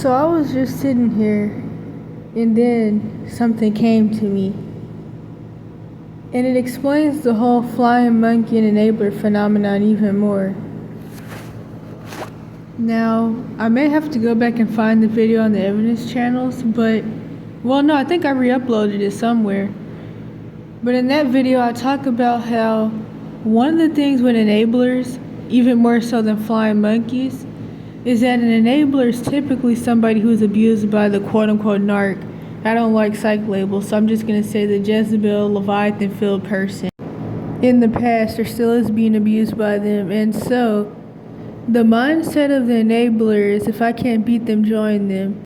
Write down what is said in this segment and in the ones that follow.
So I was just sitting here, and then something came to me. And it explains the whole flying monkey and enabler phenomenon even more. Now, I may have to go back and find the video on the evidence channels, but, well, no, I think I re-uploaded it somewhere. But in that video, I talk about how one of the things with enablers, even more so than flying monkeys, is that an enabler is typically somebody who's abused by the quote-unquote narc. I don't like psych labels, so I'm just going to say the Jezebel, Leviathan-filled person in the past or still is being abused by them. And so, the mindset of the enabler is if I can't beat them, join them.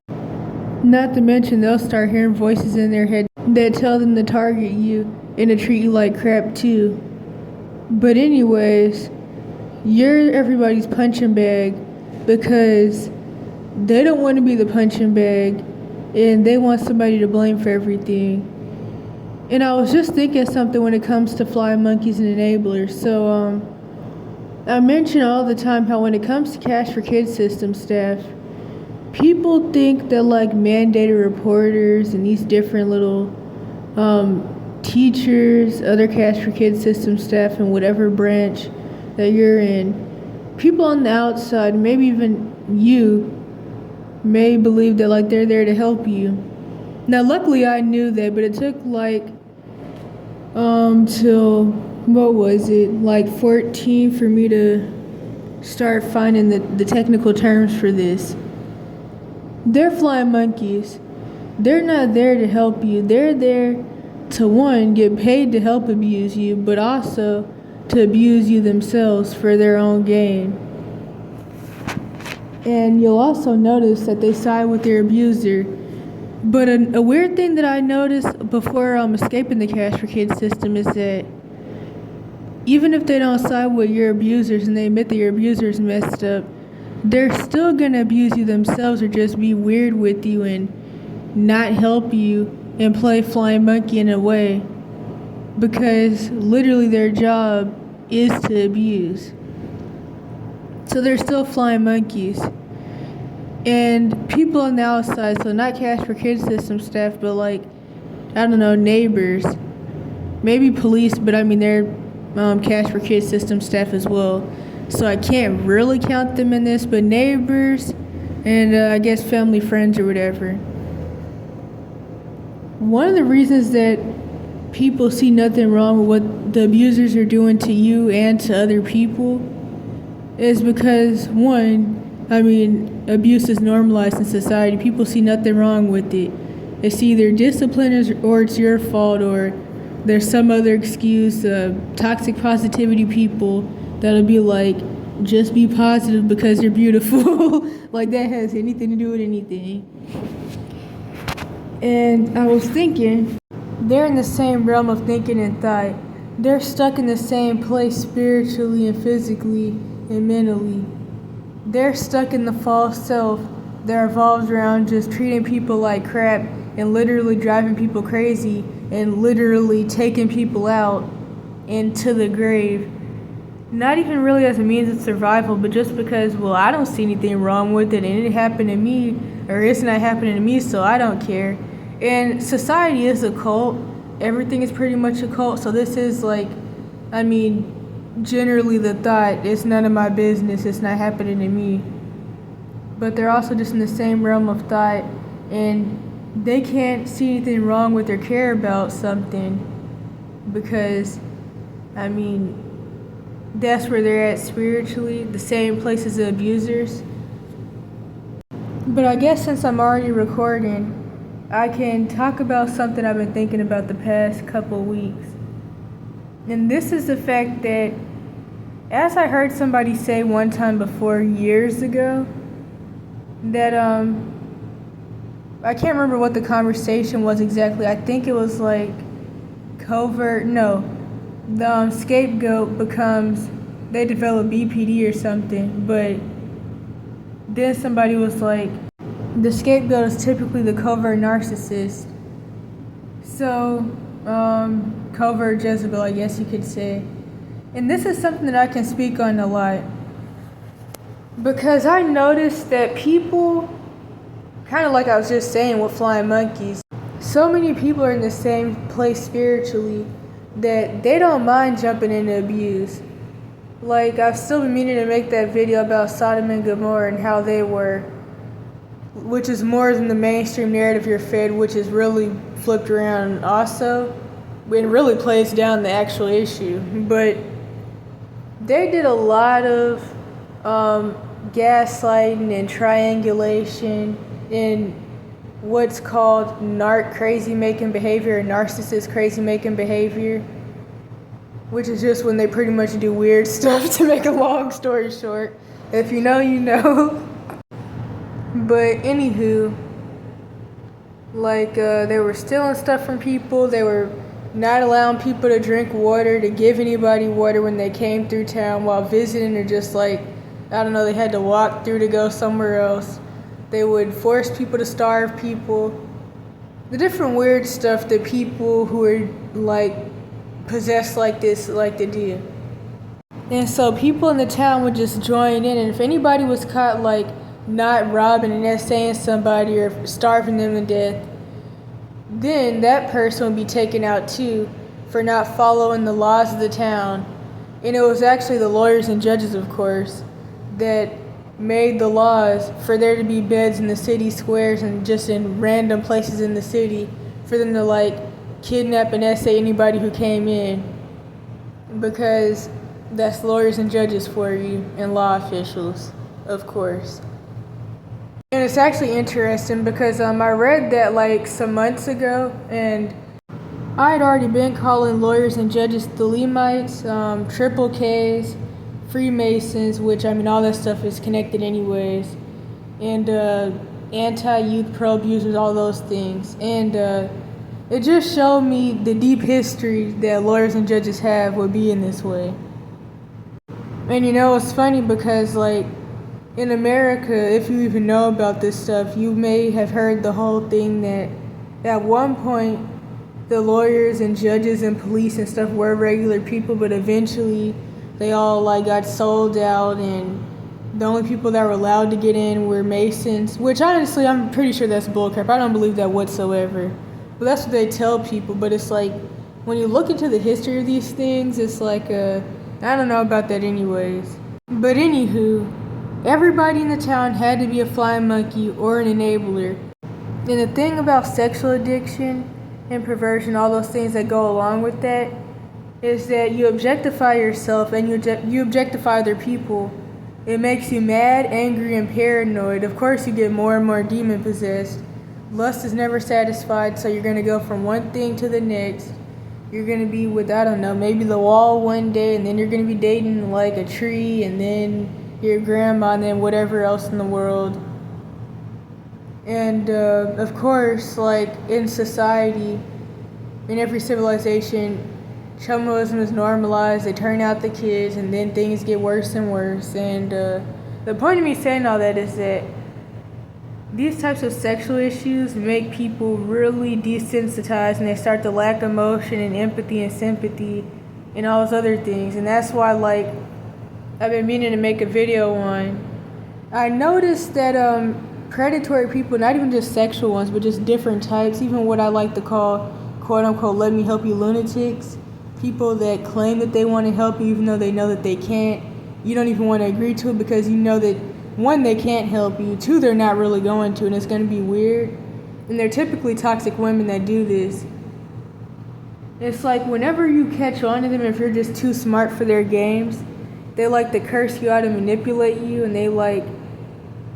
Not to mention they'll start hearing voices in their head that tell them to target you and to treat you like crap too. But anyways, you're everybody's punching bag because they don't want to be the punching bag and they want somebody to blame for everything. And I was just thinking something when it comes to flying monkeys and enablers. So I mention all the time how when it comes to Cash for Kids system staff, people think that like mandated reporters and these different little teachers, other Cash for Kids system staff in whatever branch that you're in, people on the outside, maybe even you, may believe that like they're there to help you. Now luckily I knew that, but it took like till what was it, like 14 for me to start finding the technical terms for this. They're flying monkeys. They're not there to help you. They're there to, one, get paid to help abuse you, but also to abuse you themselves for their own gain. And you'll also notice that they side with their abuser. But a weird thing that I noticed before escaping the Cash for Kids system is that even if they don't side with your abusers and they admit that your abuser's messed up, they're still gonna abuse you themselves or just be weird with you and not help you and play flying monkey in a way, because literally their job is to abuse. So they're still flying monkeys. And people on the outside, so not Cash for Kids system staff, but like, I don't know, neighbors, maybe police, but I mean they're Cash for Kids system staff as well. So I can't really count them in this, but neighbors and I guess family, friends or whatever. One of the reasons that people see nothing wrong with what the abusers are doing to you and to other people is because, one, abuse is normalized in society. People see nothing wrong with it. It's either discipline or it's your fault, or there's some other excuse. Toxic positivity people that'll be like, just be positive because you're beautiful. Like that has anything to do with anything. And I was thinking, they're in the same realm of thinking and thought. They're stuck in the same place spiritually and physically and mentally. They're stuck in the false self that revolves around just treating people like crap and literally driving people crazy and literally taking people out into the grave. Not even really as a means of survival, but just because, well, I don't see anything wrong with it and it happened to me, or it's not happening to me, so I don't care. And society is a cult. Everything is pretty much a cult, so this is like, generally the thought, it's none of my business, it's not happening to me. But they're also just in the same realm of thought, and they can't see anything wrong with or care about something because, that's where they're at spiritually, the same place as the abusers. But I guess since I'm already recording, I can talk about something I've been thinking about the past couple weeks. And this is the fact that, as I heard somebody say one time before years ago, that I can't remember what the conversation was exactly. I think it was like the scapegoat becomes, they develop BPD or something, but then somebody was like, the scapegoat is typically the covert narcissist. So, covert Jezebel, I guess you could say. And this is something that I can speak on a lot. Because I noticed that people kind of like I was just saying with flying monkeys, so many people are in the same place spiritually that they don't mind jumping into abuse. Like, I've still been meaning to make that video about Sodom and Gomorrah and how they were, which is more than the mainstream narrative you're fed, which is really flipped around also. It really plays down the actual issue. But they did a lot of gaslighting and triangulation in what's called crazy making behavior or narcissist crazy making behavior, which is just when they pretty much do weird stuff, to make a long story short. If you know, you know. But anywho, like they were stealing stuff from people. They were not allowing people to drink water, to give anybody water when they came through town while visiting, or just like, I don't know, they had to walk through to go somewhere else. They would force people to starve people. The different weird stuff that people who are like possessed like this like to do. And so people in the town would just join in, and if anybody was caught like not robbing and essaying somebody or starving them to death, then that person would be taken out too for not following the laws of the town. And it was actually the lawyers and judges, of course, that made the laws for there to be beds in the city squares and just in random places in the city for them to like kidnap and essay anybody who came in, because that's lawyers and judges for you, and law officials, of course. And it's actually interesting because I read that like some months ago, and I had already been calling lawyers and judges the Lemites, Triple Ks, Freemasons, which I mean all that stuff is connected anyways, and anti-youth pro-abusers, all those things. And it just showed me the deep history that lawyers and judges have would be in this way. And you know, it's funny because like in America, if you even know about this stuff, you may have heard the whole thing that at one point the lawyers and judges and police and stuff were regular people, but eventually they all like got sold out, and the only people that were allowed to get in were Masons, which honestly I'm pretty sure that's bullcrap. I don't believe that whatsoever. But that's what they tell people. But it's like, when you look into the history of these things, it's like, I don't know about that anyways. But anywho, everybody in the town had to be a flying monkey or an enabler. And the thing about sexual addiction and perversion, all those things that go along with that, is that you objectify yourself and you objectify other people. It makes you mad, angry, and paranoid. Of course, you get more and more demon possessed. Lust is never satisfied, so you're going to go from one thing to the next. You're going to be with, I don't know, maybe the wall one day, and then you're going to be dating like a tree, and then your grandma, and then whatever else in the world. And of course, like in society, in every civilization, chumalism is normalized. They turn out the kids, and then things get worse and worse. And the point of me saying all that is that these types of sexual issues make people really desensitized, and they start to lack emotion and empathy and sympathy and all those other things. And that's why, like, I've been meaning to make a video on. I noticed that predatory people, not even just sexual ones, but just different types, even what I like to call quote-unquote let me help you lunatics, people that claim that they want to help you even though they know that they can't. You don't even want to agree to it because you know that, one, they can't help you, two, they're not really going to, and it's going to be weird. And they're typically toxic women that do this. It's like whenever you catch on to them, if you're just too smart for their games, they like to curse you out and manipulate you, and they like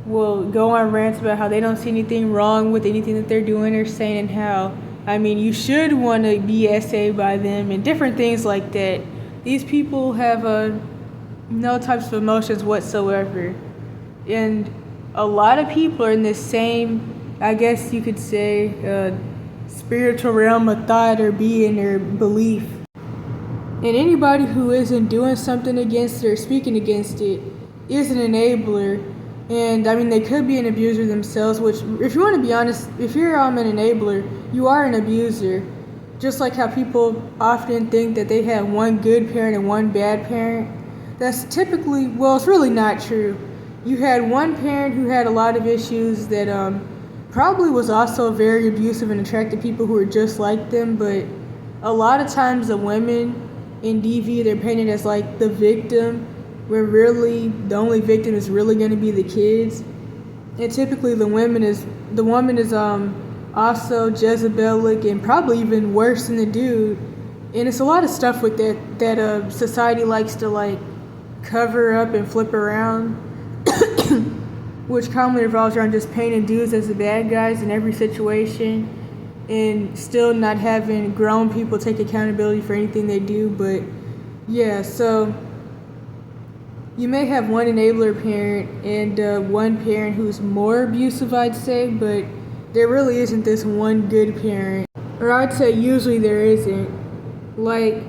will go on rants about how they don't see anything wrong with anything that they're doing or saying, and how, I mean, you should want to be essayed by them and different things like that. These people have no types of emotions whatsoever. And a lot of people are in this same, I guess you could say, spiritual realm of thought or being or belief. And anybody who isn't doing something against it or speaking against it is an enabler. And I mean, they could be an abuser themselves, which, if you want to be honest, if you're an enabler, you are an abuser. Just like how people often think that they have one good parent and one bad parent. That's typically, well, it's really not true. You had one parent who had a lot of issues that probably was also very abusive and attracted people who were just like them, but a lot of times the women in DV, they're painted as like the victim, where really the only victim is really going to be the kids. And typically the woman is also Jezebelic and probably even worse than the dude. And it's a lot of stuff with that society likes to like cover up and flip around, which commonly revolves around just painting dudes as the bad guys in every situation and still not having grown people take accountability for anything they do. But yeah, so you may have one enabler parent and one parent who's more abusive, I'd say, but there really isn't this one good parent. Or I'd say usually there isn't. Like,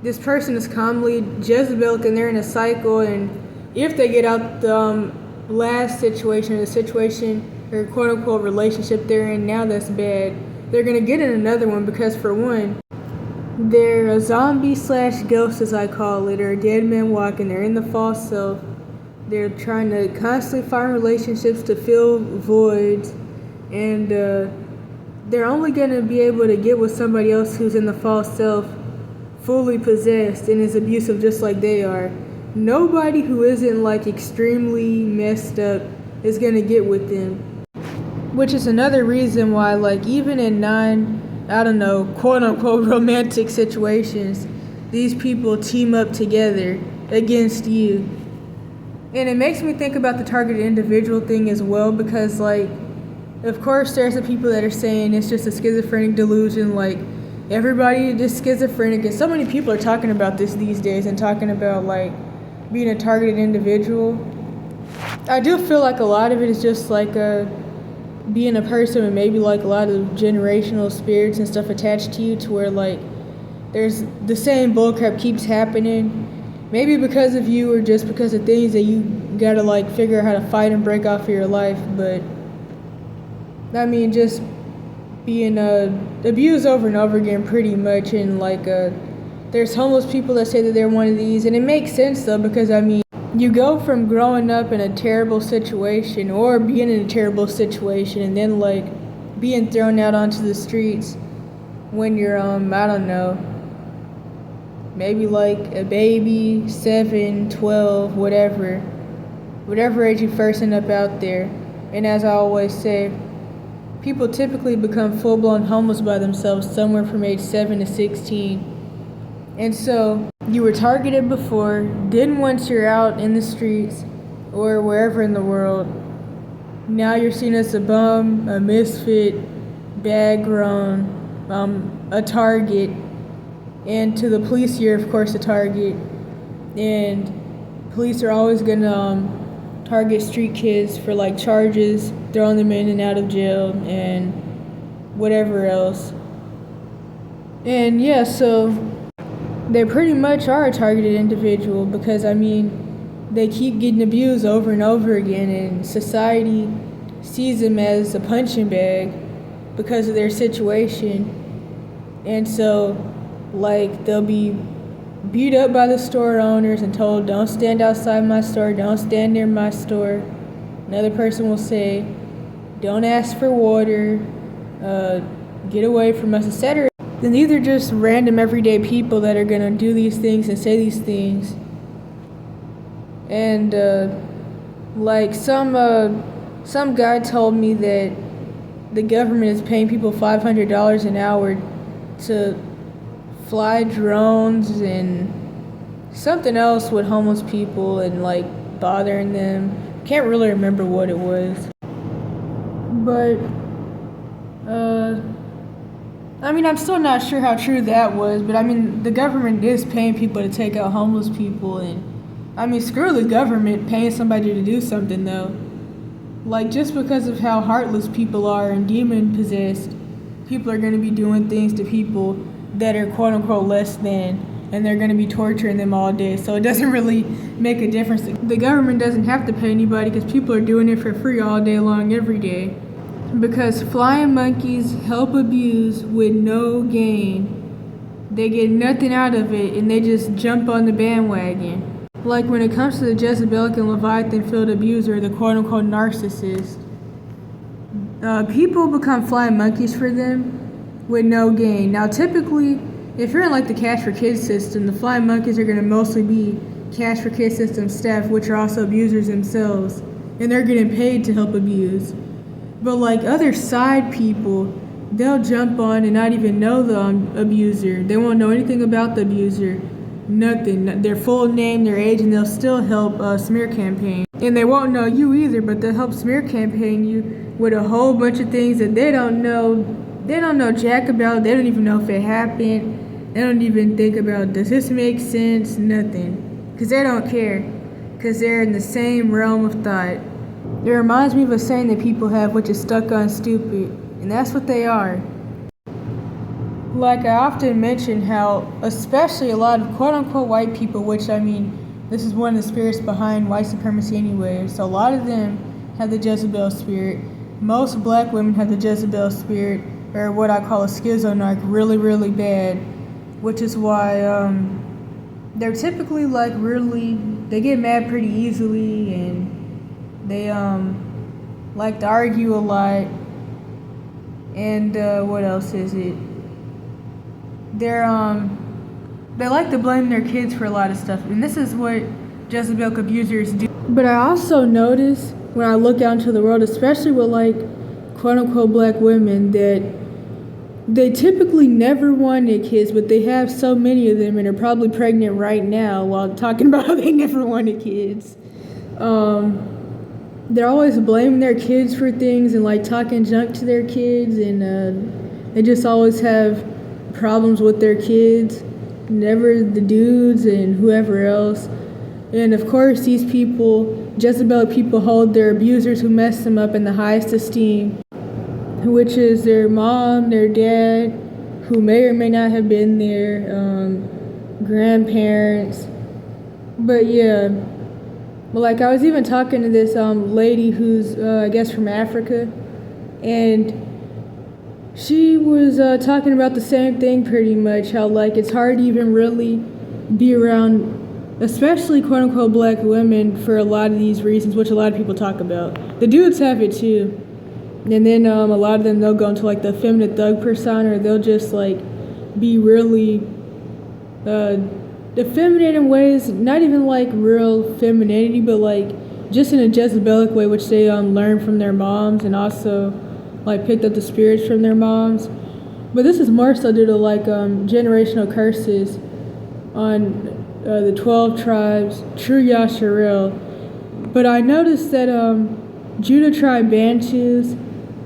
this person is commonly Jezebelic and they're in a cycle, and if they get out the last situation, the situation or quote unquote relationship they're in now that's bad, they're gonna get in another one because, for one, they're a zombie / ghost, as I call it, or a dead man walking. They're in the false self. They're trying to constantly find relationships to fill voids, and they're only gonna be able to get with somebody else who's in the false self, fully possessed and is abusive just like they are. Nobody who isn't like extremely messed up is gonna get with them. Which is another reason why, like, even in quote unquote romantic situations, these people team up together against you. And it makes me think about the targeted individual thing as well, because, like, of course there's the people that are saying it's just a schizophrenic delusion, like everybody is just schizophrenic, and so many people are talking about this these days and talking about like being a targeted individual. I do feel like a lot of it is just like being a person with maybe like a lot of generational spirits and stuff attached to you, to where like there's the same bullcrap keeps happening, maybe because of you or just because of things that you gotta like figure out how to fight and break off of your life. But I mean, just being abused over and over again pretty much. And like there's homeless people that say that they're one of these, and it makes sense though, because I mean, you go from growing up in a terrible situation or being in a terrible situation and then like being thrown out onto the streets when you're I don't know, maybe like a baby, 7, 12, whatever age you first end up out there. And as I always say, people typically become full-blown homeless by themselves somewhere from age 7 to 16. And so you were targeted before, then once you're out in the streets or wherever in the world, now you're seen as a bum, a misfit, bad grown, a target, and to the police you're of course a target. And police are always gonna target street kids for like charges, throwing them in and out of jail and whatever else. And yeah, so they pretty much are a targeted individual, because I mean, they keep getting abused over and over again, and society sees them as a punching bag because of their situation. And so like they'll be beat up by the store owners and told, don't stand outside my store, don't stand near my store. Another person will say, don't ask for water, get away from us, etc. Then these are just random everyday people that are gonna do these things and say these things. And like some guy told me that the government is paying people $500 an hour to fly drones and something else with homeless people and like bothering them. Can't really remember what it was. But I mean, I'm still not sure how true that was, but I mean, the government is paying people to take out homeless people, and I mean, screw the government paying somebody to do something though. Like, just because of how heartless people are and demon possessed, people are going to be doing things to people that are quote unquote less than, and they're going to be torturing them all day. So it doesn't really make a difference. The government doesn't have to pay anybody because people are doing it for free all day long, every day. Because flying monkeys help abuse with no gain. They get nothing out of it, and they just jump on the bandwagon. Like when it comes to the Jezebelic and Leviathan filled abuser, the quote unquote narcissist, people become flying monkeys for them with no gain. Now, typically, if you're in like the Cash for Kids system, the flying monkeys are going to mostly be Cash for Kids system staff, which are also abusers themselves, and they're getting paid to help abuse. But like other side people, they'll jump on and not even know the abuser. They won't know anything about the abuser, nothing, their full name, their age, and they'll still help smear campaign. And they won't know you either, but they'll help smear campaign you with a whole bunch of things that they don't know. They don't know jack about. They don't even know if it happened. They don't even think about, does this make sense? Nothing. Because they don't care. Because they're in the same realm of thought. It reminds me of a saying that people have, which is stuck on stupid. And that's what they are. Like I often mention how, especially a lot of quote-unquote white people, which I mean, this is one of the spirits behind white supremacy anyway, so a lot of them have the Jezebel spirit. Most black women have the Jezebel spirit, or what I call a schizonarch, really, really bad, which is why they're typically like really, they get mad pretty easily, and they like to argue a lot, and what else is it? They like to blame their kids for a lot of stuff, and this is what Jezebel abusers do. But I also notice when I look out into the world, especially with like quote-unquote black women, that they typically never wanted kids, but they have so many of them and are probably pregnant right now while talking about how they never wanted kids. They're always blaming their kids for things and like talking junk to their kids, and they just always have problems with their kids, never the dudes and whoever else. And of course, these people, Jezebel people, hold their abusers who mess them up in the highest esteem, which is their mom, their dad, who may or may not have been there, grandparents. But yeah, like I was even talking to this lady who's I guess from Africa, and she was talking about the same thing pretty much, how like it's hard to even really be around, especially quote-unquote black women, for a lot of these reasons, which a lot of people talk about. The dudes have it too. And then a lot of them, they'll go into like the feminine thug persona, or they'll just like be really effeminate in ways, not even like real femininity, but like just in a Jezebelic way, which they learned from their moms, and also like picked up the spirits from their moms. But this is more so due to like generational curses on the 12 tribes, true Yasharel. But I noticed that Judah tribe Bantus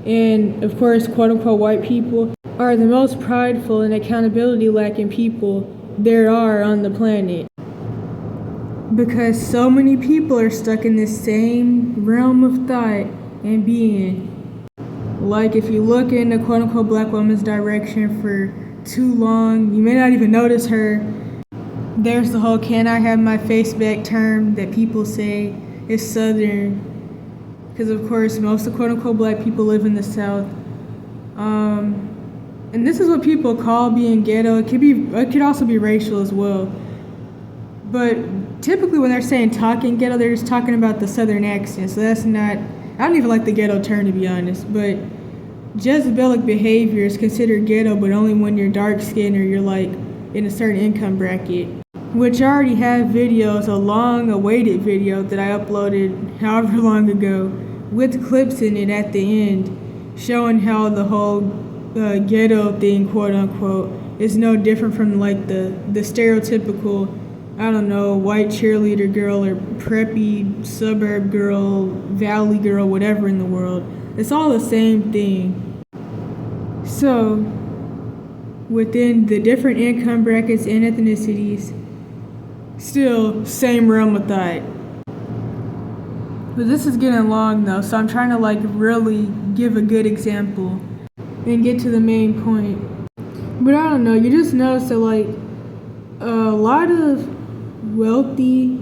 and of course quote-unquote white people are the most prideful and accountability lacking people there are on the planet, because so many people are stuck in this same realm of thought and being. Like if you look in the quote-unquote black woman's direction for too long, you may not even notice her. There's the whole "can I have my face back" term that people say is southern, because of course most of quote-unquote black people live in the South. And this is what people call being ghetto. It could also be racial as well. But typically when they're saying talking ghetto, they're just talking about the southern accent. So that's not, I don't even like the ghetto term, to be honest. But Jezebelic behavior is considered ghetto, but only when you're dark skinned or you're like in a certain income bracket. Which I already have videos, a long awaited video that I uploaded however long ago, with clips in it at the end, showing how the whole ghetto thing, quote unquote, is no different from like the stereotypical, I don't know, white cheerleader girl or preppy suburb girl, valley girl, whatever in the world. It's all the same thing. So, within the different income brackets and ethnicities, still same realm of thought. But this is getting long though, so I'm trying to like really give a good example and get to the main point. But I don't know, you just notice that like a lot of wealthy,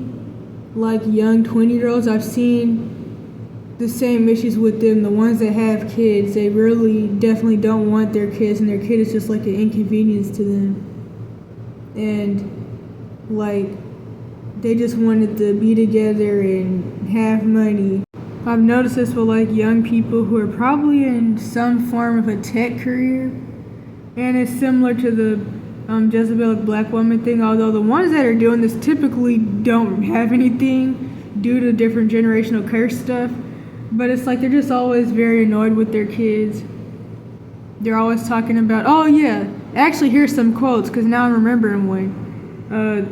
like young 20-year-olds, I've seen the same issues with them. The ones that have kids, they really definitely don't want their kids, and their kid is just like an inconvenience to them. And like they just wanted to be together and have money. I've noticed this with like young people who are probably in some form of a tech career, and it's similar to the Jezebelic black woman thing, although the ones that are doing this typically don't have anything due to different generational curse stuff. But it's like they're just always very annoyed with their kids. They're always talking about, oh yeah, actually here's some quotes because now I'm remembering one.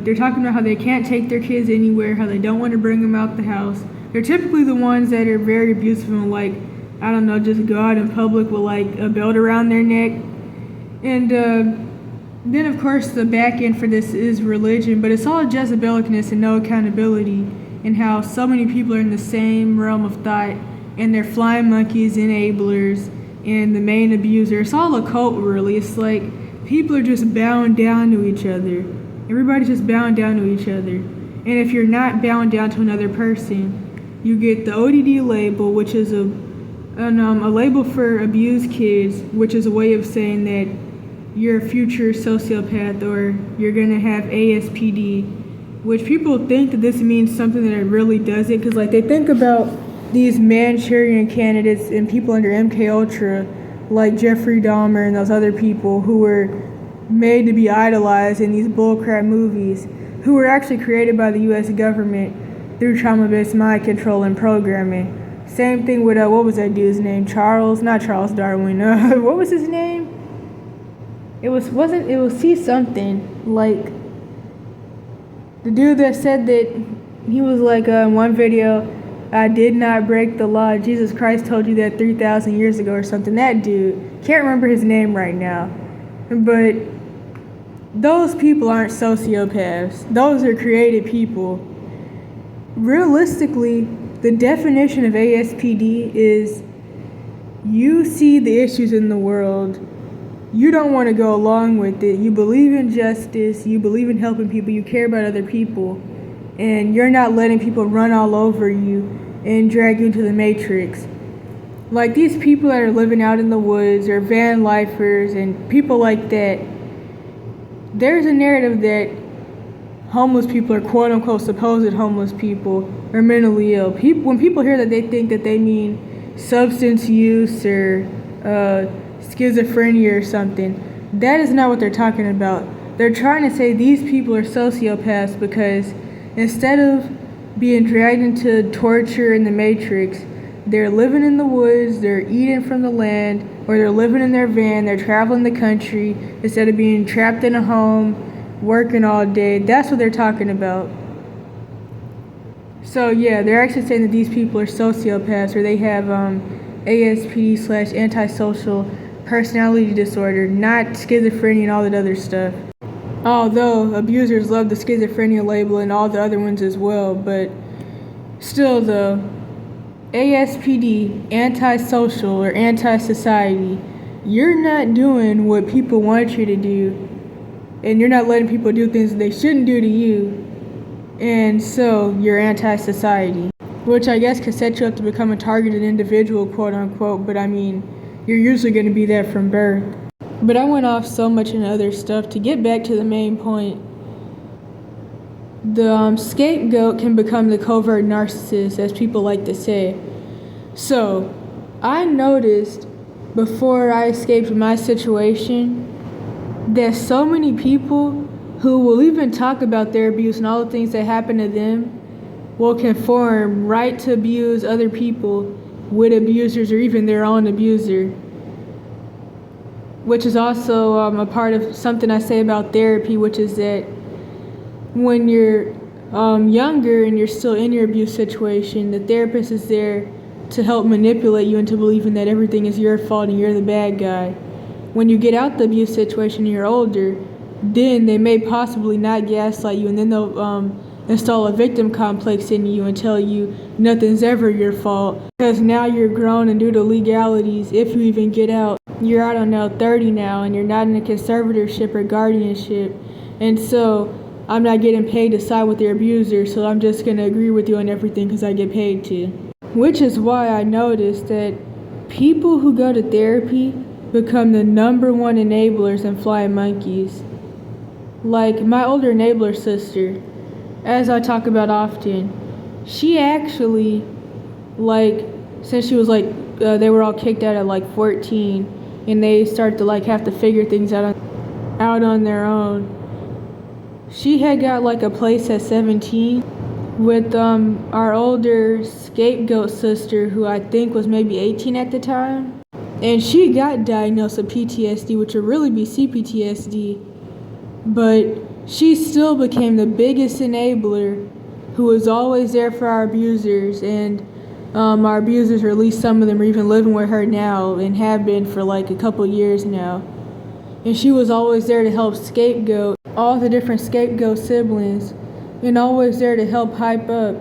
They're talking about how they can't take their kids anywhere, how they don't want to bring them out the house. They're typically the ones that are very abusive and like, I don't know, just go out in public with like a belt around their neck. And then of course the back end for this is religion, but it's all Jezebelicness and no accountability, and how so many people are in the same realm of thought and they're flying monkeys, enablers, and the main abuser. It's all a cult really. It's like people are just bound down to each other. Everybody's just bound down to each other. And if you're not bound down to another person, you get the ODD label, which is a label for abused kids, which is a way of saying that you're a future sociopath or you're going to have ASPD, which people think that this means something that it really doesn't, because like they think about these Manchurian candidates and people under MK Ultra, like Jeffrey Dahmer and those other people who were made to be idolized in these bullcrap movies, who were actually created by the U.S. government through trauma-based mind control and programming. Same thing with what was that dude's name? Not Charles Darwin. What was his name? It was C something, like the dude that said that he was like in one video, I did not break the law. Jesus Christ told you that 3,000 years ago or something. That dude, can't remember his name right now, but those people aren't sociopaths. Those are created people. Realistically, the definition of ASPD is you see the issues in the world, you don't want to go along with it, you believe in justice, you believe in helping people, you care about other people, and you're not letting people run all over you and drag you into the matrix. Like these people that are living out in the woods or van lifers and people like that, there's a narrative that homeless people or quote unquote supposed homeless people are mentally ill. When people hear that, they think that they mean substance use or schizophrenia or something. That is not what they're talking about. They're trying to say these people are sociopaths because instead of being dragged into torture in the matrix, they're living in the woods, they're eating from the land, or they're living in their van, they're traveling the country instead of being trapped in a home working all day. That's what they're talking about. So yeah, they're actually saying that these people are sociopaths, or they have ASPD / antisocial personality disorder, not schizophrenia and all that other stuff. Although abusers love the schizophrenia label and all the other ones as well, but still though, ASPD, antisocial or anti-society, you're not doing what people want you to do, and you're not letting people do things they shouldn't do to you, and so you're anti-society, which I guess could set you up to become a targeted individual, quote unquote, but I mean, you're usually going to be that from birth. But I went off so much into other stuff. To get back to the main point, the scapegoat can become the covert narcissist, as people like to say. So, I noticed before I escaped my situation that so many people who will even talk about their abuse and all the things that happen to them will conform right to abuse other people with abusers or even their own abuser. Which is also a part of something I say about therapy, which is that when you're younger and you're still in your abuse situation, the therapist is there to help manipulate you into believing that everything is your fault and you're the bad guy. When you get out the abuse situation and you're older, then they may possibly not gaslight you, and then they'll install a victim complex in you and tell you nothing's ever your fault because now you're grown, and due to legalities, if you even get out, you're, I don't know, 30 now, and you're not in a conservatorship or guardianship, and so I'm not getting paid to side with your abuser, so I'm just going to agree with you on everything because I get paid to. Which is why I noticed that people who go to therapy become the number one enablers and flying monkeys. Like my older enabler sister, as I talk about often, she actually like, since she was like, they were all kicked out at like 14, and they started to like have to figure things out on their own. She had got like a place at 17 with our older scapegoat sister, who I think was maybe 18 at the time. And she got diagnosed with PTSD, which would really be CPTSD. But she still became the biggest enabler, who was always there for our abusers. And our abusers, or at least some of them, are even living with her now and have been for like a couple years now. And she was always there to help scapegoat all the different scapegoat siblings, and always there to help hype up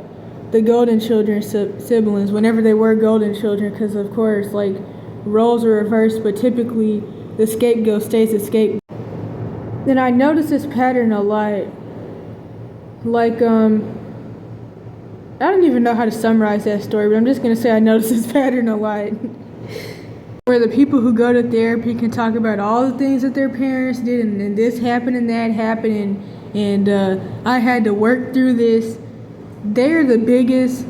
the golden children siblings whenever they were golden children, because of course, like, roles are reversed, but typically the scapegoat stays the scapegoat. Then I noticed this pattern a lot. Like, I don't even know how to summarize that story, but I'm just gonna say I noticed this pattern a lot. Where the people who go to therapy can talk about all the things that their parents did, and this happened and that happened, and I had to work through this. They're the biggest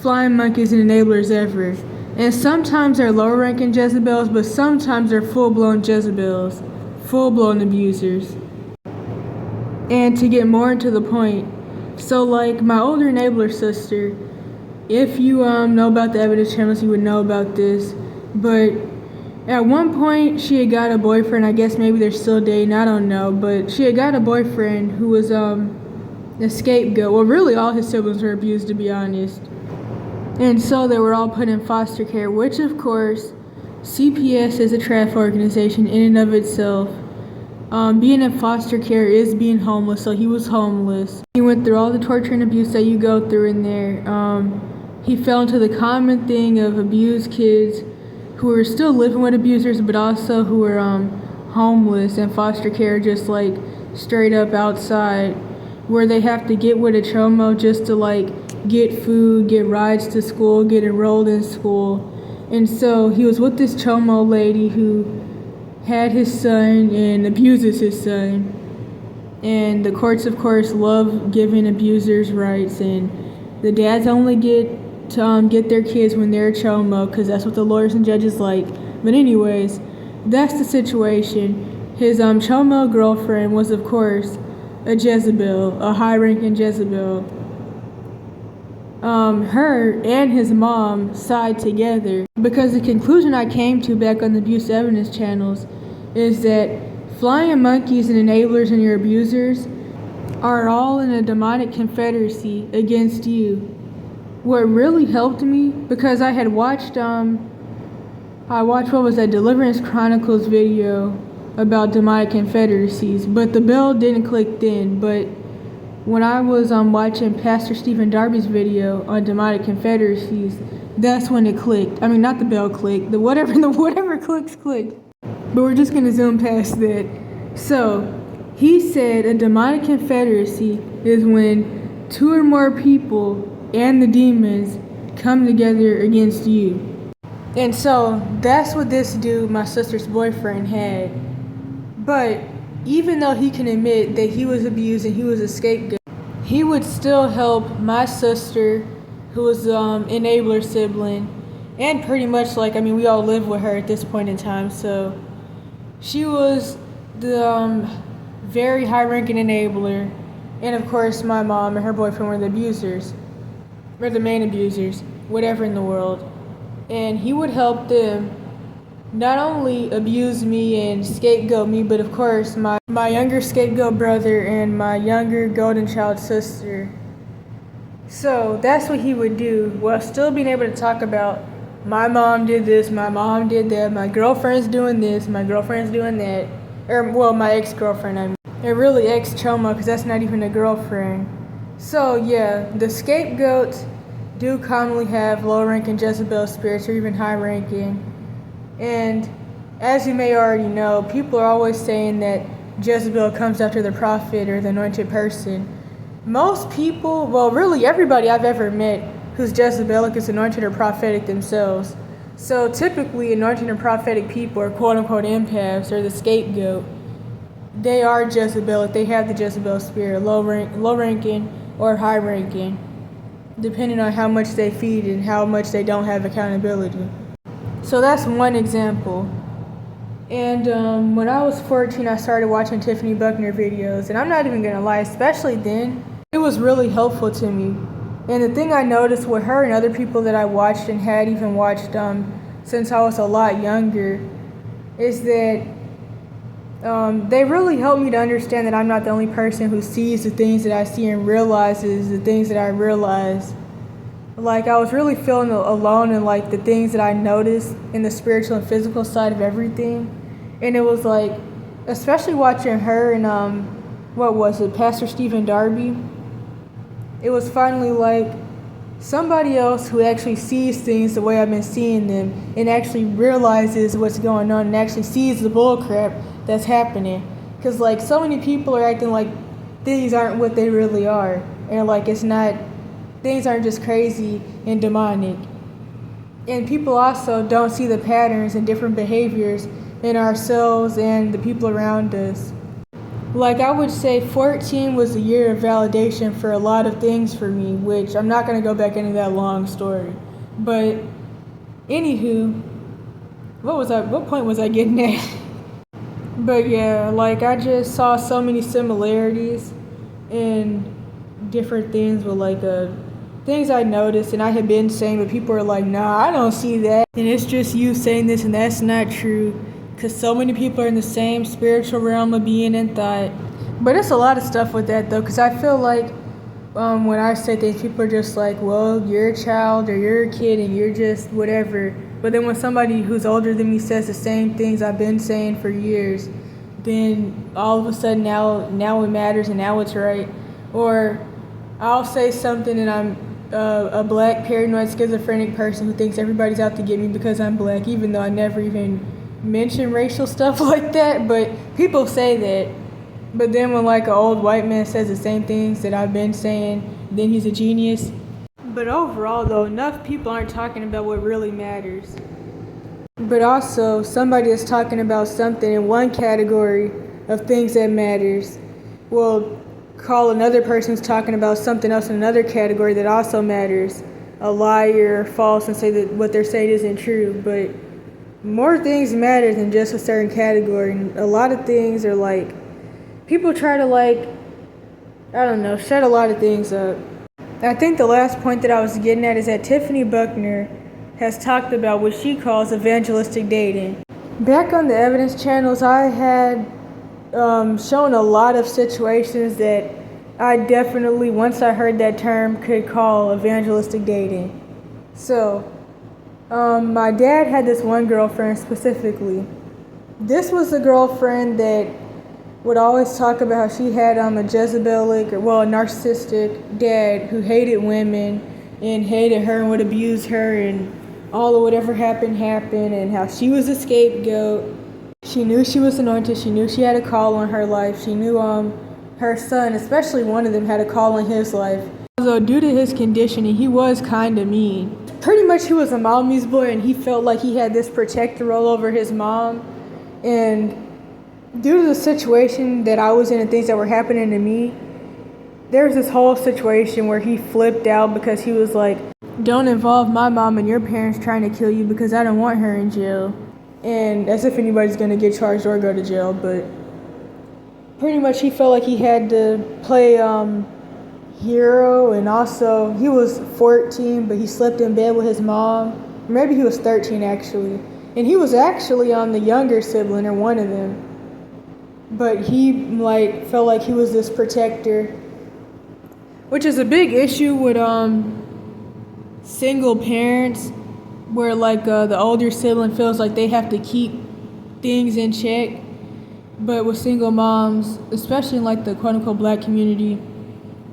flying monkeys and enablers ever. And sometimes they're lower ranking Jezebels, but sometimes they're full-blown Jezebels, full-blown abusers. And to get more into the point, so like my older enabler sister, if you know about the evidence channels, you would know about this. But at one point, she had got a boyfriend. I guess maybe they're still dating, I don't know. But she had got a boyfriend who was a scapegoat. Well, really, all his siblings were abused, to be honest. And so they were all put in foster care, which, of course, CPS is a trash organization in and of itself. Being in foster care is being homeless, so he was homeless. He went through all the torture and abuse that you go through in there. He fell into the common thing of abused kids who were still living with abusers, but also who were homeless and foster care, just like straight up outside, where they have to get with a chomo just to like get food, get rides to school, get enrolled in school. And so he was with this chomo lady who had his son and abuses his son. And the courts, of course, love giving abusers rights, and the dads only get to get their kids when they're chomo, because that's what the lawyers and judges like. But anyways, that's the situation. His chomo girlfriend was, of course, a Jezebel, a high-ranking Jezebel. Her and his mom side together, because the conclusion I came to back on the abuse evidence channels is that flying monkeys and enablers and your abusers are all in a demonic confederacy against you. What really helped me, because I had watched what was that, Deliverance Chronicles video about demonic confederacies, but the bell didn't click then. But when I was watching Pastor Stephen Darby's video on demonic confederacies, that's when it clicked. I mean, not the bell clicked, the whatever clicks clicked. But we're just gonna zoom past that. So he said a demonic confederacy is when two or more people and the demons come together against you. And so that's what this dude, my sister's boyfriend, had. But even though he can admit that he was abused and he was a scapegoat, he would still help my sister, who was enabler sibling, and pretty much like, I mean, we all live with her at this point in time, so she was the very high-ranking enabler, and of course my mom and her boyfriend were the abusers. Or the main abusers, whatever in the world. And he would help them not only abuse me and scapegoat me, but of course my younger scapegoat brother and my younger golden child sister. So that's what he would do, while still being able to talk about, my mom did this, my mom did that, my girlfriend's doing this, my girlfriend's doing that. Or, well, my ex-girlfriend, I mean. Or really ex-choma, because that's not even a girlfriend. So yeah, the scapegoats do commonly have low-ranking Jezebel spirits, or even high-ranking. And as you may already know, people are always saying that Jezebel comes after the prophet or the anointed person. Most people, well, really everybody I've ever met who's Jezebelic is anointed or prophetic themselves. So typically anointed and prophetic people are quote-unquote empaths, or the scapegoat. They are Jezebelic. They have the Jezebel spirit, low-ranking or high-ranking. depending on how much they feed and how much they don't have accountability. So that's one example. And when I was 14, I started watching Tiffany Buckner videos, and I'm not even gonna lie, especially then, it was really helpful to me. And the thing I noticed with her and other people that I watched and had even watched since I was a lot younger is that they really helped me to understand that I'm not the only person who sees the things that I see and realizes the things that I realize. Like, I was really feeling alone in like the things that I noticed in the spiritual and physical side of everything. And it was like, especially watching her and Pastor Stephen Darby. It was finally like somebody else who actually sees things the way I've been seeing them and actually realizes what's going on and actually sees the bullcrap that's happening. Because like so many people are acting like things aren't what they really are, and like it's not. Things aren't just crazy and demonic. And people also don't see the patterns and different behaviors in ourselves and the people around us. Like, I would say 14 was a year of validation for a lot of things for me, which I'm not going to go back into that long story. But anywho, what point was I getting at? But yeah, like, I just saw so many similarities in different things with like things I noticed and I had been saying, but people are like, nah, I don't see that. And it's just you saying this, and that's not true. Because so many people are in the same spiritual realm of being and thought. But it's a lot of stuff with that, though, because I feel like when I say things, people are just like, well, you're a child or you're a kid and you're just whatever. But then when somebody who's older than me says the same things I've been saying for years, then all of a sudden now it matters and now it's right. Or I'll say something and I'm a black paranoid schizophrenic person who thinks everybody's out to get me because I'm black, even though I never even mention racial stuff like that. But people say that. But then when like an old white man says the same things that I've been saying, then he's a genius. But overall though, enough people aren't talking about what really matters. But also, somebody is talking about something in one category of things that matters will call another person who's talking about something else in another category that also matters a liar or false and say that what they're saying isn't true. But more things matter than just a certain category. And a lot of things are like, people try to like, I don't know, shut a lot of things up. I think the last point that I was getting at is that Tiffany Buckner has talked about what she calls evangelistic dating. Back on the evidence channels, I had shown a lot of situations that I definitely, once I heard that term, could call evangelistic dating. So, my dad had this one girlfriend specifically. This was the girlfriend that would always talk about how she had a Jezebelic, a narcissistic dad who hated women and hated her and would abuse her, and all of whatever happened, and how she was a scapegoat. She knew she was anointed. She knew she had a call on her life. She knew her son, especially one of them, had a call on his life. Although due to his conditioning, he was kind of mean. Pretty much he was a mommy's boy, and he felt like he had this protector role over his mom. And due to the situation that I was in and things that were happening to me, there was this whole situation where he flipped out because he was like, don't involve my mom and your parents trying to kill you because I don't want her in jail. And as if anybody's going to get charged or go to jail, but pretty much he felt like he had to play hero. And also he was 14, but he slept in bed with his mom. Maybe he was 13 actually. And he was actually the younger sibling or one of them. But he like felt like he was this protector, which is a big issue with single parents, where like the older sibling feels like they have to keep things in check. But with single moms, especially in like the quote-unquote black community,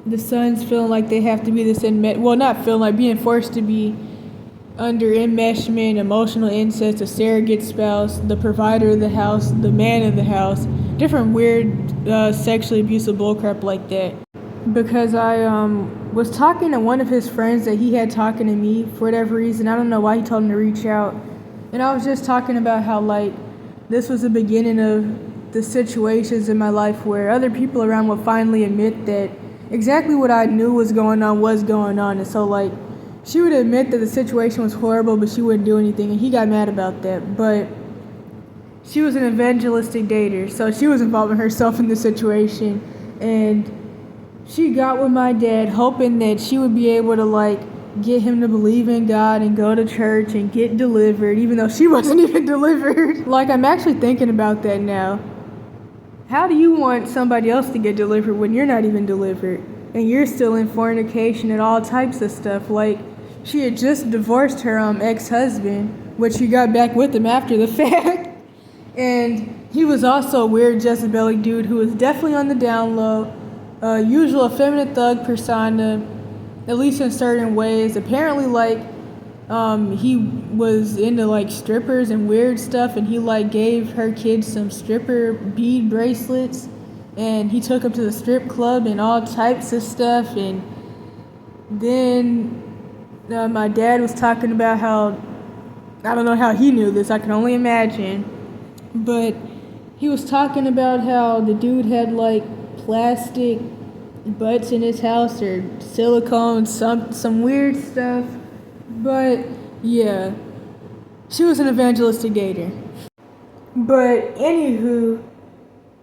the sons feeling like they have to be this not feeling like, being forced to be under enmeshment, emotional incest, a surrogate spouse, the provider of the house, the man of the house, different weird sexually abusive bullcrap like that. Because I was talking to one of his friends that he had talking to me for whatever reason. I don't know why he told him to reach out. And I was just talking about how like this was the beginning of the situations in my life where other people around would finally admit that exactly what I knew was going on, and so like she would admit that the situation was horrible, but she wouldn't do anything, and he got mad about that. But she was an evangelistic dater, so she was involving herself in the situation, and she got with my dad hoping that she would be able to like get him to believe in God and go to church and get delivered, even though she wasn't even delivered. Like, I'm actually thinking about that now. How do you want somebody else to get delivered when you're not even delivered and you're still in fornication and all types of stuff? Like, she had just divorced her ex-husband, which she got back with him after the fact. And he was also a weird Jezebelic dude who was definitely on the down low, usual effeminate thug persona, at least in certain ways. Apparently, like, he was into like strippers and weird stuff, and he like gave her kids some stripper bead bracelets, and he took them to the strip club and all types of stuff. And then my dad was talking about how, I don't know how he knew this, I can only imagine, but he was talking about how the dude had like plastic butts in his house or silicone, some weird stuff. But yeah, she was an evangelistic dater. But anywho,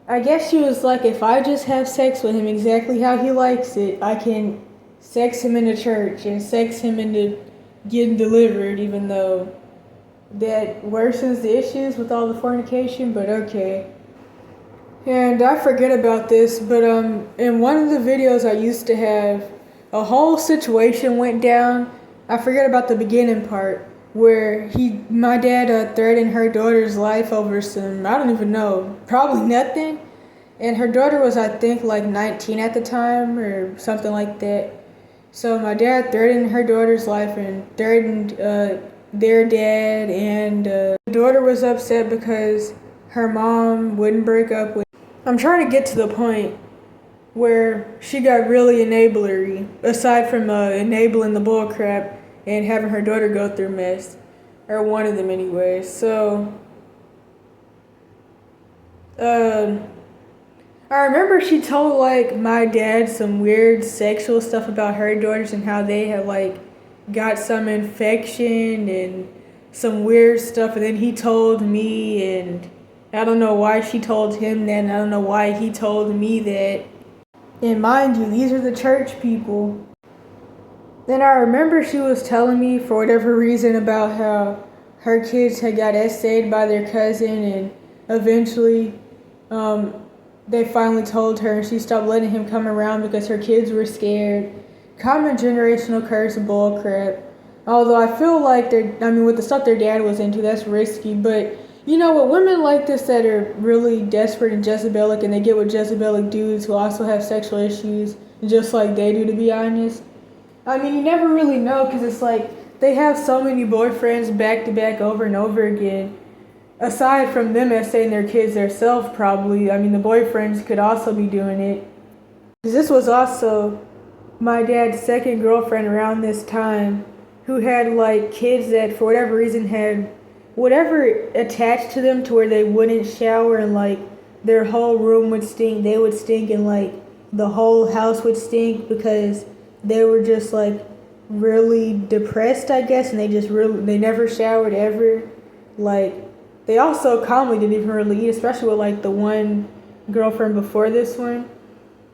I guess she was like, if I just have sex with him exactly how he likes it, I can sex him into church and sex him into getting delivered, even though that worsens the issues with all the fornication, but okay. And I forget about this, but in one of the videos I used to have, a whole situation went down. I forget about the beginning part where my dad threatened her daughter's life over some, I don't even know, probably nothing. And her daughter was, I think, like 19 at the time or something like that. So my dad threatened her daughter's life and threatened their dad, and the daughter was upset because her mom wouldn't break up with. I'm trying to get to the point where she got really enablery, aside from enabling the bullcrap and having her daughter go through mess, or one of them anyway. So, I remember she told like my dad some weird sexual stuff about her daughters and how they had like got some infection and some weird stuff, and then he told me, and I don't know why she told him that, and I don't know why he told me that. And mind you, these are the church people. Then I remember she was telling me, for whatever reason, about how her kids had got essayed by their cousin, and eventually they finally told her, and she stopped letting him come around because her kids were scared. Common generational curse bull crap. Although I feel like with the stuff their dad was into, that's risky. But you know what, women like this that are really desperate and Jezebelic, and they get with Jezebelic dudes who also have sexual issues, just like they do, to be honest. I mean, you never really know, because it's like they have so many boyfriends back to back over and over again. Aside from them essaying their kids themselves, probably. I mean, the boyfriends could also be doing it. Because this was also my dad's second girlfriend around this time, who had like kids that for whatever reason had whatever attached to them to where they wouldn't shower, and like their whole room would stink, they would stink, and like the whole house would stink because they were just like really depressed, I guess, and they never showered ever. Like, they also calmly didn't even really eat, especially with like the one girlfriend before this one.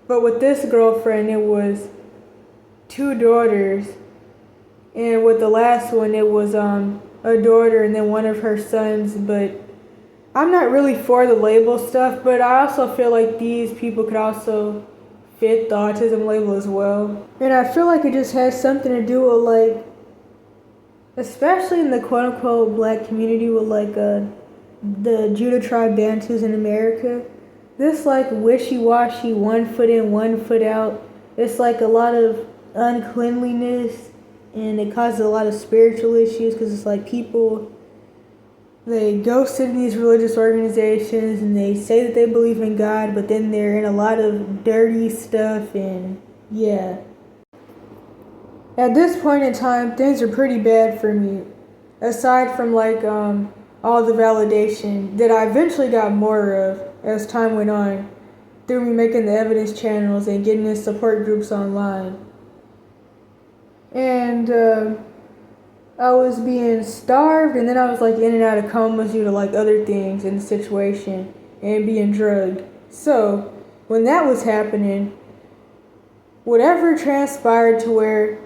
But with this girlfriend, it was 2 daughters, and with the last one, it was a daughter and then one of her sons. But I'm not really for the label stuff, but I also feel like these people could also fit the autism label as well. And I feel like it just has something to do with like, especially in the quote-unquote black community, with like the Judah tribe Bantus in America, this like wishy-washy, 1 foot in, 1 foot out, it's like a lot of uncleanliness, and it causes a lot of spiritual issues, because it's like people, they go sit in these religious organizations and they say that they believe in God, but then they're in a lot of dirty stuff, and yeah. At this point in time, things are pretty bad for me. Aside from like all the validation that I eventually got more of as time went on. through me making the evidence channels and getting in support groups online. And I was being starved, and then I was like in and out of comas due to like other things in the situation and being drugged. So when that was happening, whatever transpired to where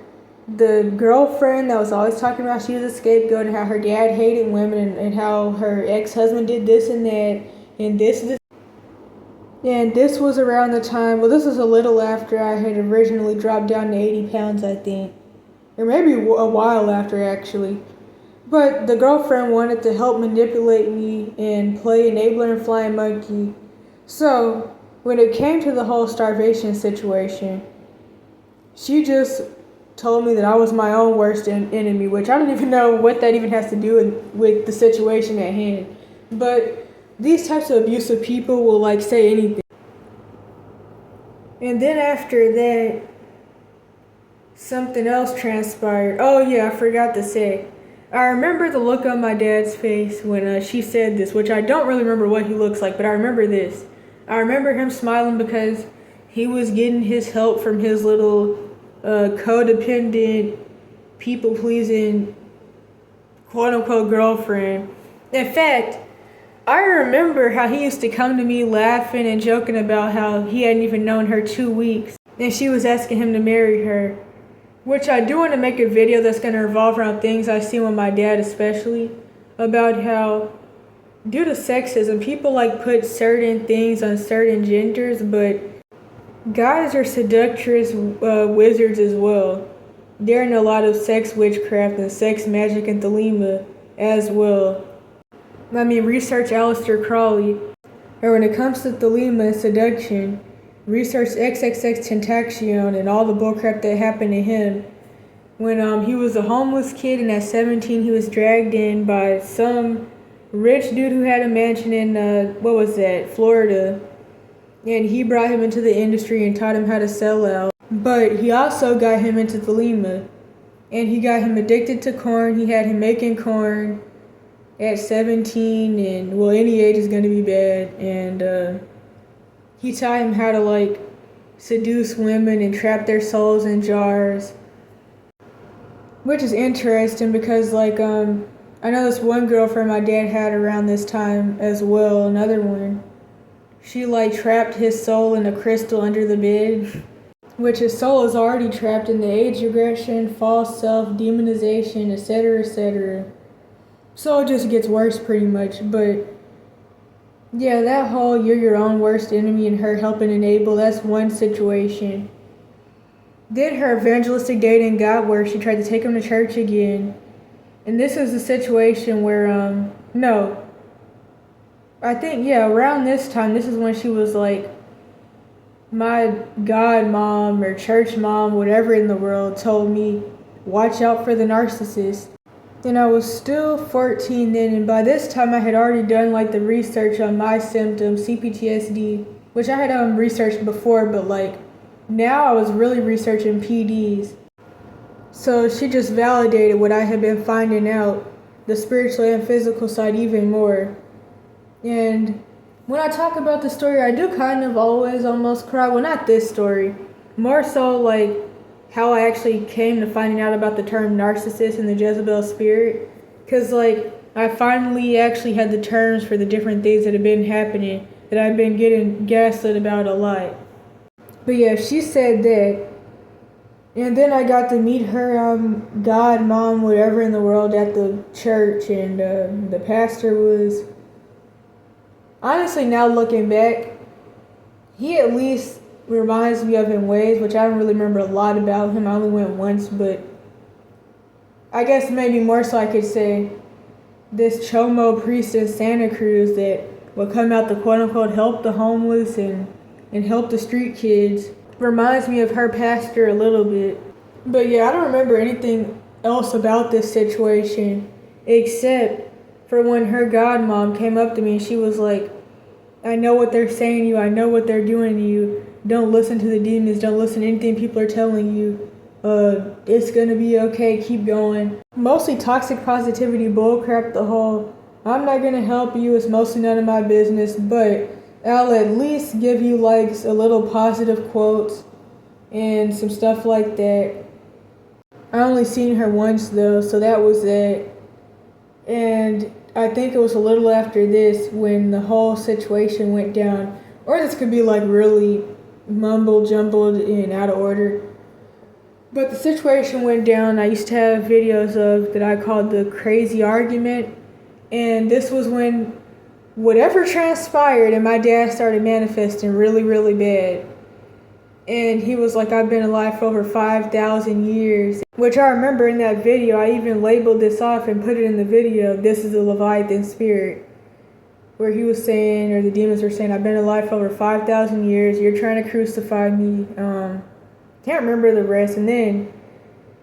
the girlfriend that was always talking about she was a scapegoat and how her dad hated women and how her ex-husband did this and that and this. And this was around the time, well, this was a little after I had originally dropped down to 80 pounds, I think. Or maybe a while after, actually. But the girlfriend wanted to help manipulate me and play enabler and flying monkey. So when it came to the whole starvation situation, she just told me that I was my own worst enemy, which I don't even know what that even has to do with the situation at hand. But these types of abusive people will like say anything. And then after that, something else transpired. Oh yeah, I forgot to say. I remember the look on my dad's face when she said this, which I don't really remember what he looks like, but I remember this. I remember him smiling because he was getting his help from his little codependent, people-pleasing, quote-unquote girlfriend. In fact, I remember how he used to come to me laughing and joking about how he hadn't even known her 2 weeks, and she was asking him to marry her. Which I do want to make a video that's going to revolve around things I see with my dad especially, about how due to sexism, people like put certain things on certain genders, but guys are seductress wizards as well. They're in a lot of sex witchcraft and sex magic and thelema as well. I mean, research Aleister Crowley. Or when it comes to thelema and seduction, research XXXTentacion and all the bullcrap that happened to him. When he was a homeless kid and at 17 he was dragged in by some rich dude who had a mansion in, Florida. And he brought him into the industry and taught him how to sell out. But he also got him into thelema. And he got him addicted to corn. He had him making corn at 17, and well, any age is going to be bad. And he taught him how to like seduce women and trap their souls in jars. Which is interesting because like I know this one girlfriend my dad had around this time as well, another one. She like trapped his soul in a crystal under the bed, which his soul is already trapped in the age regression, false self, demonization, etc., etc. So it just gets worse pretty much. But yeah, that whole you're your own worst enemy and her helping enable, that's one situation. Then her evangelistic dating got worse. She tried to take him to church again. And this is a situation where, around this time, this is when she was like, my God mom or church mom, whatever in the world, told me, watch out for the narcissist. And I was still 14 then, and by this time I had already done like the research on my symptoms, CPTSD, which I had researched before, but like now I was really researching PDs. So she just validated what I had been finding out, the spiritual and physical side even more. And when I talk about the story, I do kind of always almost cry. Well, not this story, more so like how I actually came to finding out about the term narcissist and the Jezebel spirit. Because, like, I finally actually had the terms for the different things that have been happening that I've been getting gaslit about a lot. But yeah, she said that. And then I got to meet her God, mom, whatever in the world at the church. And the pastor was, honestly, now looking back, he at least reminds me of in ways, which I don't really remember a lot about him. I only went once, but I guess maybe more so I could say this Chomo priest in Santa Cruz that would come out to quote-unquote help the homeless and help the street kids reminds me of her pastor a little bit. But yeah, I don't remember anything else about this situation except for when her godmom came up to me and she was like, I know what they're saying to you, I know what they're doing to you. Don't listen to the demons, don't listen to anything people are telling you. It's gonna be okay, keep going. Mostly toxic positivity bullcrap, the whole, I'm not gonna help you, it's mostly none of my business. But I'll at least give you like a little positive quotes and some stuff like that. I only seen her once though, so that was it. And I think it was a little after this when the whole situation went down. Or this could be like really mumbled, jumbled, and out of order. But the situation went down. I used to have videos of that I called the crazy argument. And this was when whatever transpired and my dad started manifesting really, really bad. And he was like, I've been alive for over 5,000 years. Which I remember in that video, I even labeled this off and put it in the video, this is the Leviathan spirit. Where he was saying, or the demons were saying, I've been alive for over 5,000 years, you're trying to crucify me. Can't remember the rest. And then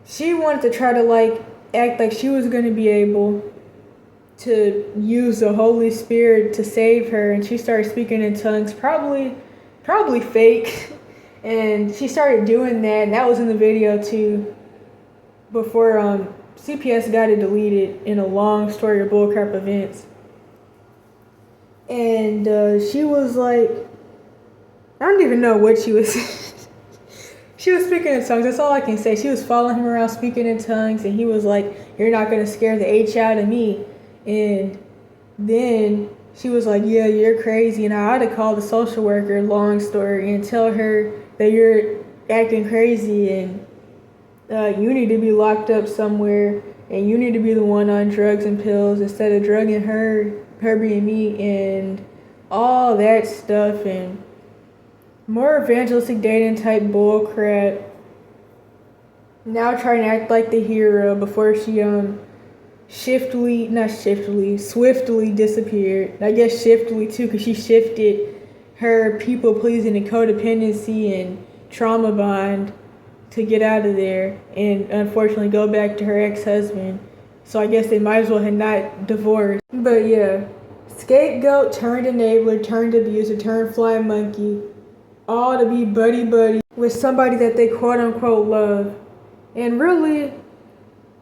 she wanted to try to like act like she was going to be able to use the Holy Spirit to save her. And she started speaking in tongues, probably fake. And she started doing that, and that was in the video too, before CPS got it deleted in a long story of bullcrap events. And she was like, I don't even know what she was she was speaking in tongues, that's all I can say. She was following him around speaking in tongues, and he was like, you're not going to scare the H out of me. And then she was like, yeah, you're crazy. And I had to call the social worker, long story, and tell her that you're acting crazy and you need to be locked up somewhere and you need to be the one on drugs and pills instead of drugging her being me, and all that stuff, and more evangelistic dating type bull crap. Now trying to act like the hero before she swiftly disappeared. I guess shiftily too, because she shifted her people pleasing and codependency and trauma bond to get out of there and unfortunately go back to her ex-husband. So I guess they might as well have not divorced. But yeah, scapegoat turned enabler, turned abuser, turned flying monkey, all to be buddy with somebody that they quote unquote love. And really,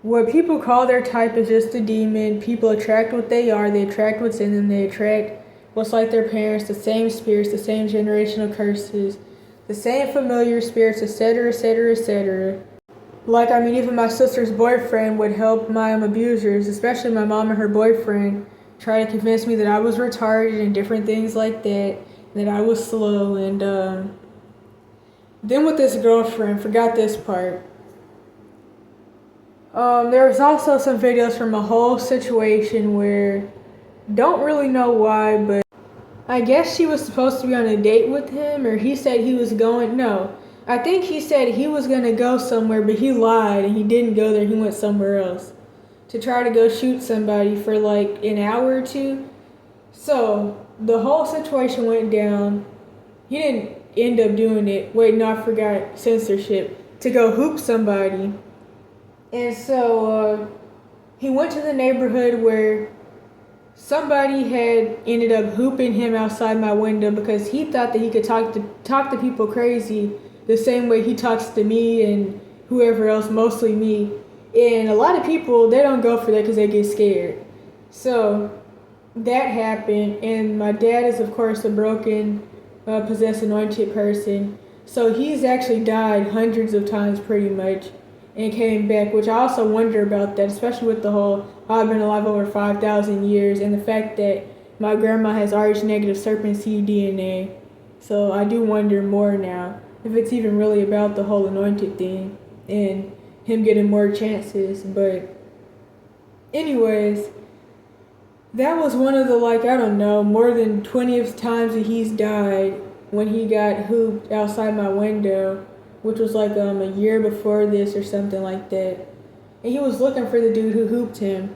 what people call their type is just a demon. People attract what they are, they attract what's in them, they attract what's like their parents, the same spirits, the same generational curses, the same familiar spirits, etc., etc., etc. Like, I mean, even my sister's boyfriend would help my abusers, especially my mom and her boyfriend, try to convince me that I was retarded and different things like that, that I was slow. And then with this girlfriend, forgot this part. There was also some videos from a whole situation where, don't really know why, but I guess she was supposed to be on a date with him, or he said he was going, no. I think he said he was going to go somewhere, but he lied and he didn't go there, he went somewhere else to try to go shoot somebody for like an hour or two. So, the whole situation went down. He didn't end up doing it. Wait, no, I forgot, censorship. To go hoop somebody. And so, he went to the neighborhood where somebody had ended up hooping him outside my window because he thought that he could talk to people crazy the same way he talks to me and whoever else, mostly me. And a lot of people, they don't go for that because they get scared. So that happened, and my dad is of course a broken, possessed, anointed person. So he's actually died hundreds of times pretty much and came back, which I also wonder about that, especially with the whole, I've been alive over 5,000 years, and the fact that my grandma has Rh-negative serpent seed DNA. So I do wonder more now if it's even really about the whole anointed thing and him getting more chances. But anyways, that was one of the, like, I don't know, more than 20th times that he's died when he got hooped outside my window, which was like a year before this or something like that. And he was looking for the dude who hooped him.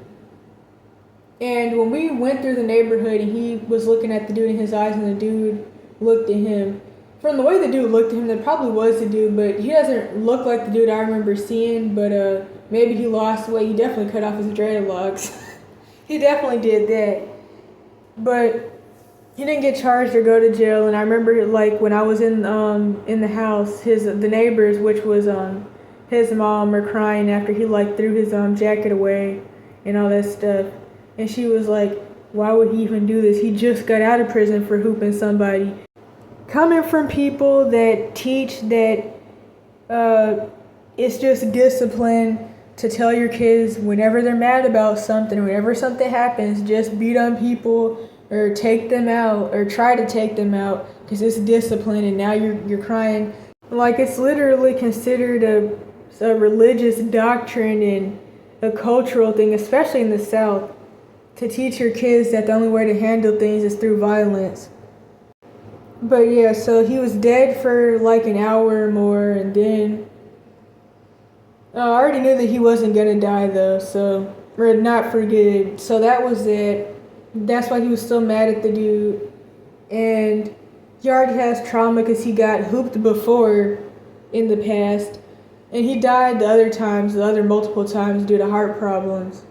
And when we went through the neighborhood and he was looking at the dude in his eyes and the dude looked at him, from the way the dude looked at him, that probably was the dude, but he doesn't look like the dude I remember seeing, but maybe he lost weight. He definitely cut off his dreadlocks. He definitely did that. But he didn't get charged or go to jail. And I remember, like, when I was in the house, the neighbors, which was his mom, were crying after he like threw his jacket away and all that stuff. And she was like, why would he even do this? He just got out of prison for hooping somebody. Coming from people that teach that it's just discipline to tell your kids whenever they're mad about something, whenever something happens, just beat on people or take them out or try to take them out because it's discipline, and now you're crying. Like, it's literally considered a religious doctrine and a cultural thing, especially in the South, to teach your kids that the only way to handle things is through violence. But yeah, so he was dead for like an hour or more, and then I already knew that he wasn't gonna die though, so, or not for good. So that was it. That's why he was still mad at the dude. And he already has trauma because he got hooped before in the past. And he died the other multiple times due to heart problems.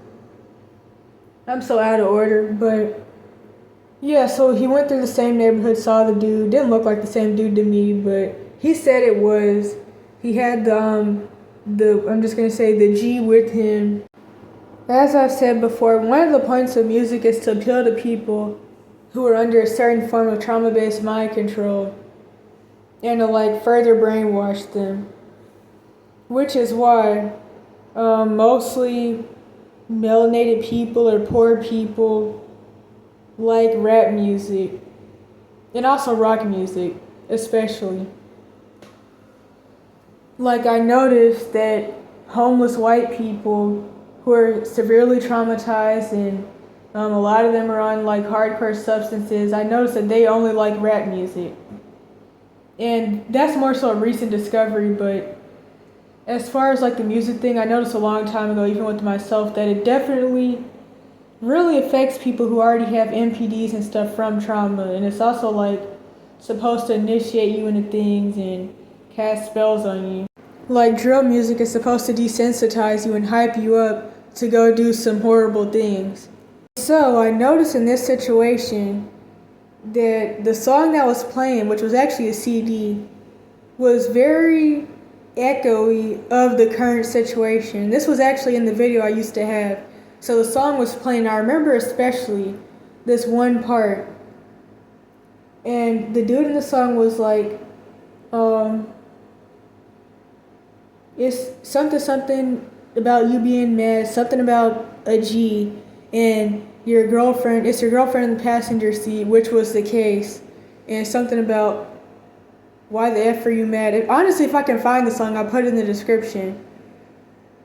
I'm so out of order, but yeah, so he went through the same neighborhood, saw the dude. Didn't look like the same dude to me, but he said it was. He had I'm just gonna say the G with him. As I've said before, one of the points of music is to appeal to people who are under a certain form of trauma-based mind control and to like further brainwash them. Which is why mostly melanated people or poor people like rap music and also rock music, especially. Like, I noticed that homeless white people who are severely traumatized and a lot of them are on like hardcore substances, I noticed that they only like rap music. And that's more so a recent discovery, but as far as like the music thing, I noticed a long time ago, even with myself, that it definitely really affects people who already have MPDs and stuff from trauma. And it's also like supposed to initiate you into things and cast spells on you. Like, drill music is supposed to desensitize you and hype you up to go do some horrible things. So I noticed in this situation that the song that was playing, which was actually a CD, was very echoey of the current situation. This was actually in the video I used to have. So the song was playing. I remember especially this one part. And the dude in the song was like, it's something about you being mad, something about a G, and it's your girlfriend in the passenger seat, which was the case, and something about why the F are you mad? Honestly, if I can find the song, I'll put it in the description.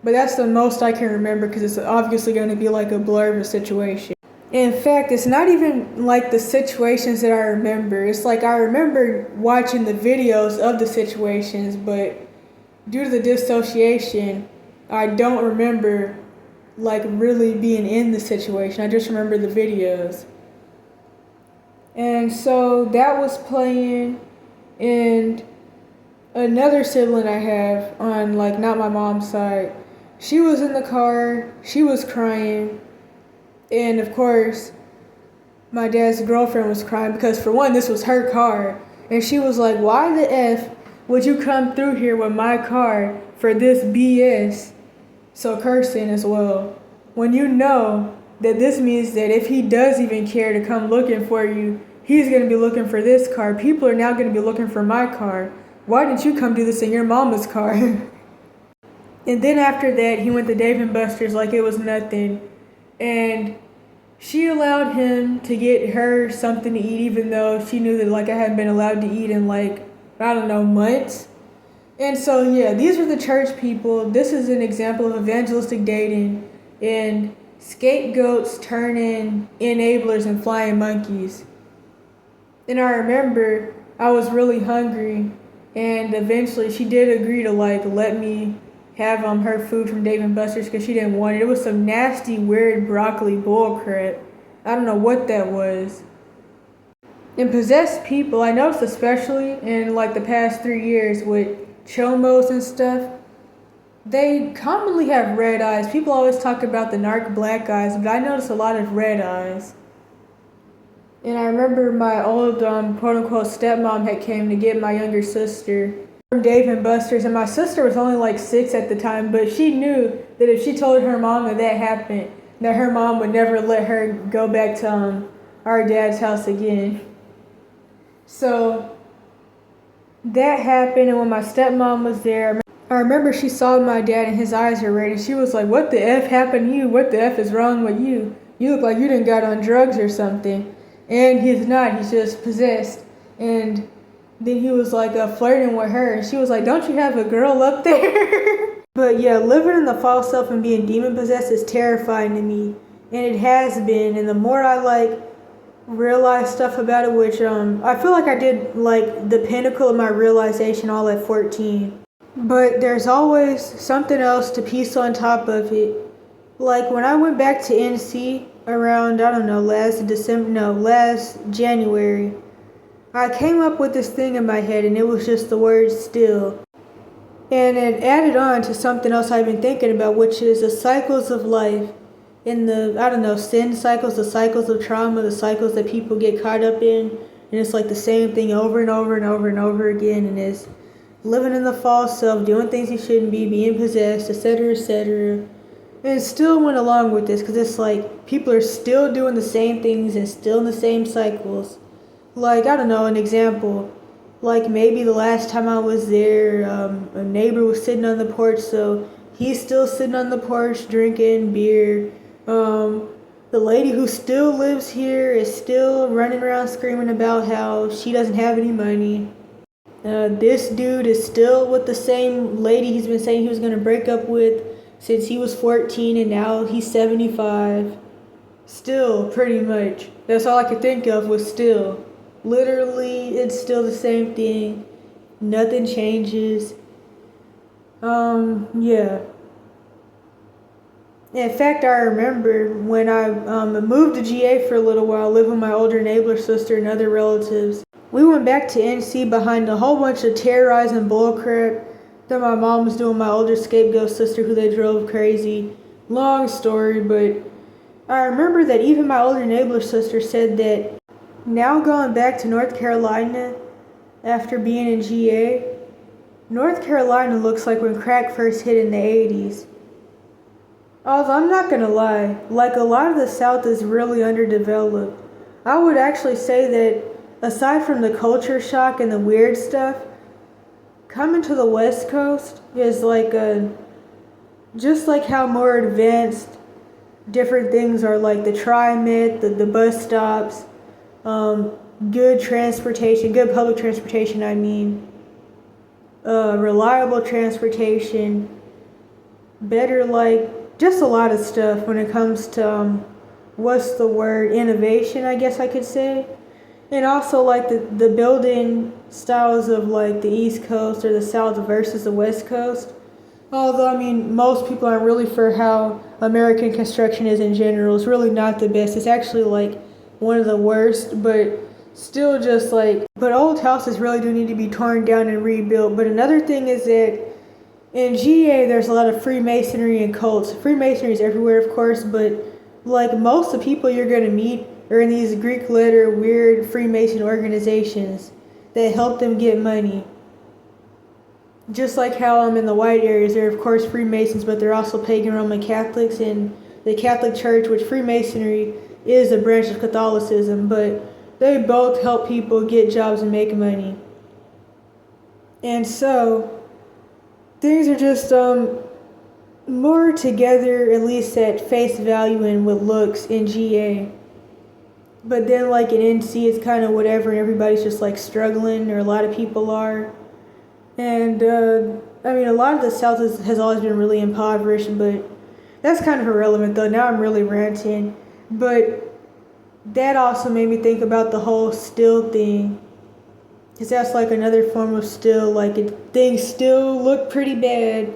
But that's the most I can remember because it's obviously going to be like a blur of a situation. In fact, it's not even like the situations that I remember. It's like I remember watching the videos of the situations, but due to the dissociation, I don't remember like really being in the situation. I just remember the videos. And so that was playing, and another sibling I have on like not my mom's side, she was in the car, she was crying, and of course my dad's girlfriend was crying because for one, this was her car, and she was like, why the F would you come through here with my car for this BS? So cursing as well. When you know that this means that if he does even care to come looking for you, he's going to be looking for this car. People are now going to be looking for my car. Why didn't you come do this in your mama's car? And then after that, he went to Dave & Buster's like it was nothing. And she allowed him to get her something to eat, even though she knew that like I hadn't been allowed to eat in like, I don't know, months. And so yeah, these are the church people. This is an example of evangelistic dating and scapegoats turning enablers and flying monkeys. And I remember I was really hungry, and eventually she did agree to like let me have her food from Dave & Buster's because she didn't want it. It was some nasty, weird broccoli bull crap. I don't know what that was. And possessed people, I noticed especially in like the past 3 years with chomos and stuff, they commonly have red eyes. People always talk about the narc black eyes, but I noticed a lot of red eyes. And I remember my old quote-unquote stepmom had came to get my younger sister from Dave & Buster's, and my sister was only like 6 at the time, but she knew that if she told her mom that happened, that her mom would never let her go back to our dad's house again. So that happened, and when my stepmom was there, I remember she saw my dad and his eyes were red, and she was like, "What the F happened to you? What the F is wrong with you? You look like you done got on drugs or something." And he's not, he's just possessed. And then he was like flirting with her, and she was like, "Don't you have a girl up there?" But yeah, living in the false self and being demon possessed is terrifying to me, and it has been. And the more I realize stuff about it, which I feel like I did the pinnacle of my realization all at 14. But there's always something else to piece on top of it. Like when I went back to NC around, I don't know, last January, I came up with this thing in my head, and it was just the word still. And it added on to something else I've been thinking about, which is the cycles of life. In the, I don't know, sin cycles, the cycles of trauma, the cycles that people get caught up in. And it's like the same thing over and over and over and over again. And it's living in the false self, doing things you shouldn't be, being possessed, etc., etc. And it still went along with this because it's like people are still doing the same things and still in the same cycles. Like, I don't know, an example. Like maybe the last time I was there, a neighbor was sitting on the porch, so he's still sitting on the porch drinking beer. The lady who still lives here is still running around screaming about how she doesn't have any money. This dude is still with the same lady he's been saying he was going to break up with since he was 14, and now he's 75. Still, pretty much. That's all I could think of was still. Literally, it's still the same thing. Nothing changes. Yeah. In fact, I remember when I moved to GA for a little while, lived with my older neighbor sister and other relatives. We went back to NC behind a whole bunch of terrorizing bullcrap that my mom was doing my older scapegoat sister, who they drove crazy. Long story, but I remember that even my older neighbor sister said that now going back to North Carolina after being in GA, North Carolina looks like when crack first hit in the 80s. Although I'm not gonna lie, a lot of the South is really underdeveloped. I would actually say that aside from the culture shock and the weird stuff, coming to the West Coast is just like how more advanced different things are, like the tri-med, the bus stops, good transportation, good public transportation, reliable transportation, better just a lot of stuff when it comes to innovation, I guess I could say. And also the building styles of the East Coast or the South versus the West Coast. Although most people aren't really for how American construction is in general. It's really not the best. It's actually one of the worst, but still but old houses really do need to be torn down and rebuilt. But another thing is that in GA, there's a lot of Freemasonry and cults. Freemasonry is everywhere, of course, but most of the people you're going to meet are in these Greek letter weird Freemason organizations that help them get money. Just like how in the white areas, they're of course Freemasons, but they're also pagan Roman Catholics, and the Catholic Church, which Freemasonry is a branch of Catholicism, but they both help people get jobs and make money. And so things are just more together, at least at face value and with looks, in GA. But then in NC, it's kind of whatever, and everybody's just struggling, or a lot of people are. And a lot of the South has always been really impoverished, but that's kind of irrelevant though. Now I'm really ranting. But that also made me think about the whole still thing. Because that's another form of still, things still look pretty bad.